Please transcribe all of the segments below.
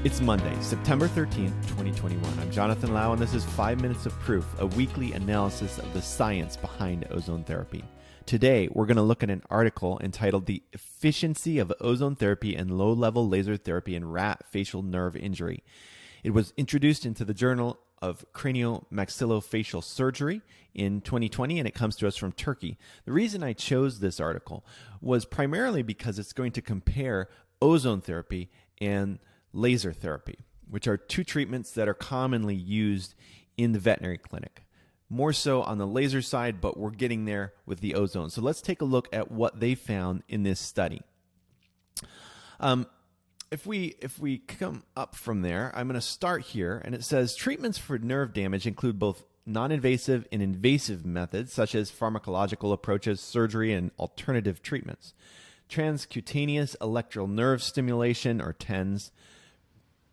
It's Monday, September 13th, 2021. I'm Jonathan Lau, and this is 5 Minutes of Proof, a weekly analysis of the science behind ozone therapy. Today, we're going to look at an article entitled The Efficiency of Ozone Therapy and Low-Level Laser Therapy in Rat Facial Nerve Injury. It was introduced into the Journal of Craniomaxillofacial Surgery in 2020, and it comes to us from Turkey. The reason I chose this article was primarily because it's going to compare ozone therapy and laser therapy, which are two treatments that are commonly used in the veterinary clinic. More so on the laser side, but we're getting there with the ozone. So let's take a look at what they found in this study. If we come up from there, I'm going to start here, and it says treatments for nerve damage include both non-invasive and invasive methods, such as pharmacological approaches, surgery, and alternative treatments. Transcutaneous electrical nerve stimulation, or TENS,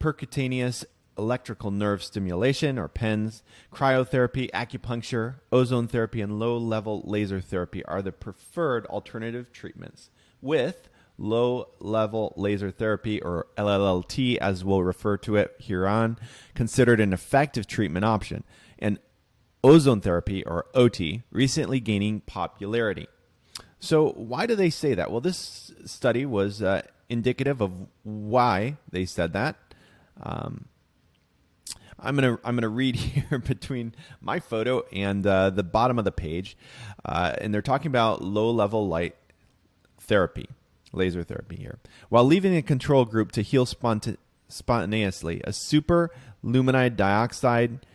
percutaneous electrical nerve stimulation, or PENS, cryotherapy, acupuncture, ozone therapy, and low-level laser therapy are the preferred alternative treatments, with low-level laser therapy, or LLLT, as we'll refer to it here on, considered an effective treatment option, and ozone therapy, or OT, recently gaining popularity. So why do they say that? Well, this study was indicative of why they said that. I'm gonna read here between my photo and the bottom of the page, and they're talking about low-level light therapy, laser therapy here, while leaving a control group to heal spontaneously. A superluminide dioxide,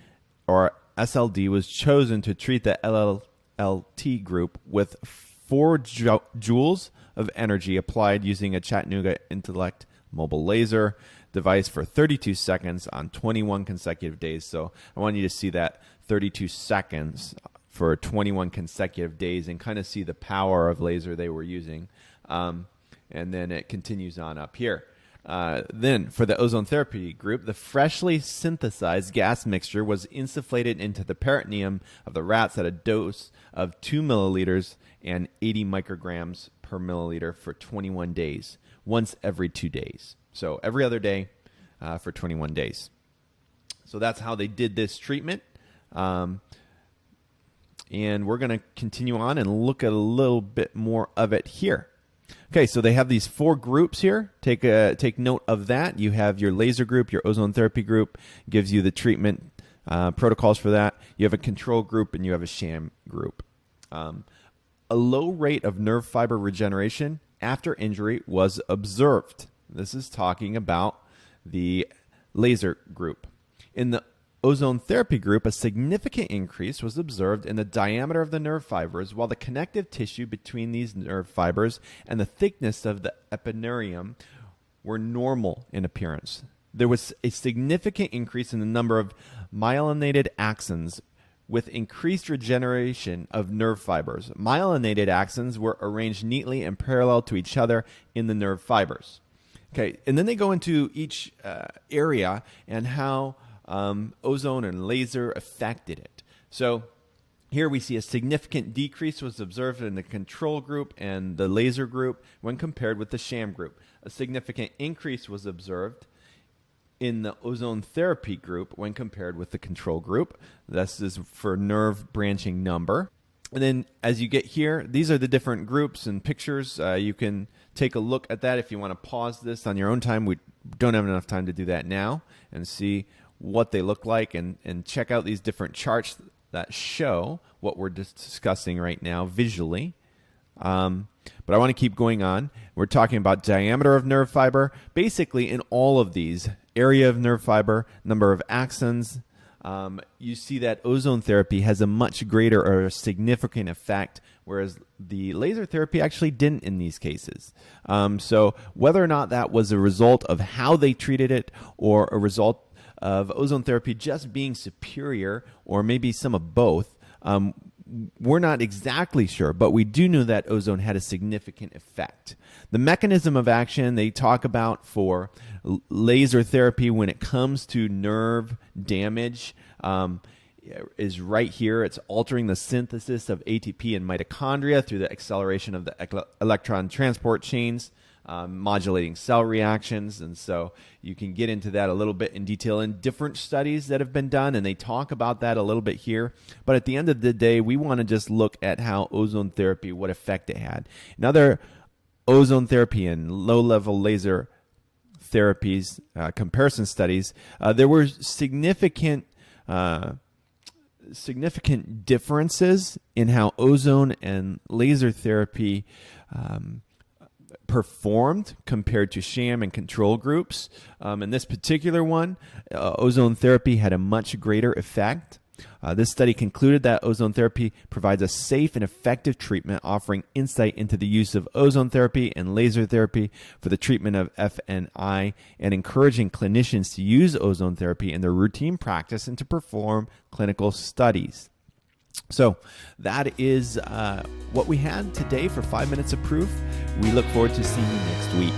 or SLD, was chosen to treat the LLLT group with 4 joules of energy applied using a Chattanooga Intellect mobile laser device for 32 seconds on 21 consecutive days. So I want you to see that 32 seconds for 21 consecutive days and kind of see the power of laser they were using. And then it continues on up here. Then for the ozone therapy group, the freshly synthesized gas mixture was insufflated into the peritoneum of the rats at a dose of 2 milliliters and 80 micrograms per milliliter for 21 days, once every 2 days. So every other day for 21 days. So that's how they did this treatment. And we're going to continue on and look at a little bit more of it here. Okay, so they have these 4 groups here. Take note of that. You have your laser group, your ozone therapy group, gives you the treatment protocols for that. You have a control group, and you have a sham group. A low rate of nerve fiber regeneration after injury was observed. This is talking about the laser group. In the ozone therapy group, a significant increase was observed in the diameter of the nerve fibers, while the connective tissue between these nerve fibers and the thickness of the epineurium were normal in appearance. There was a significant increase in the number of myelinated axons with increased regeneration of nerve fibers. Myelinated axons were arranged neatly and parallel to each other in the nerve fibers. Okay, and then they go into each area and how ozone and laser affected it. So here we see a significant decrease was observed in the control group and the laser group when compared with the sham group. A significant increase was observed in the ozone therapy group when compared with the control group. This is for nerve branching number. And then as you get here, these are the different groups and pictures. You can take a look at that if you want to pause this on your own time. We don't have enough time to do that now, and see what they look like, and check out these different charts that show what we're discussing right now visually. But I want to keep going on. We're talking about diameter of nerve fiber. Basically, in all of these, area of nerve fiber, number of axons, you see that ozone therapy has a much greater or a significant effect, whereas the laser therapy actually didn't in these cases. So whether or not that was a result of how they treated it, or a result of ozone therapy just being superior, or maybe some of both, we're not exactly sure, but we do know that ozone had a significant effect. The mechanism of action they talk about for laser therapy when it comes to nerve damage is right here. It's altering the synthesis of ATP in mitochondria through the acceleration of the electron transport chains. modulating cell reactions. And so you can get into that a little bit in detail in different studies that have been done, and they talk about that a little bit here. But at the end of the day, we want to just look at how ozone therapy, what effect it had. In other ozone therapy and low-level laser therapies comparison studies, there were significant differences in how ozone and laser therapy performed compared to sham and control groups. In this particular one, ozone therapy had a much greater effect. This study concluded that ozone therapy provides a safe and effective treatment, offering insight into the use of ozone therapy and laser therapy for the treatment of FNI, and encouraging clinicians to use ozone therapy in their routine practice and to perform clinical studies. So that is what we had today for 5 Minutes of Proof. We look forward to seeing you next week.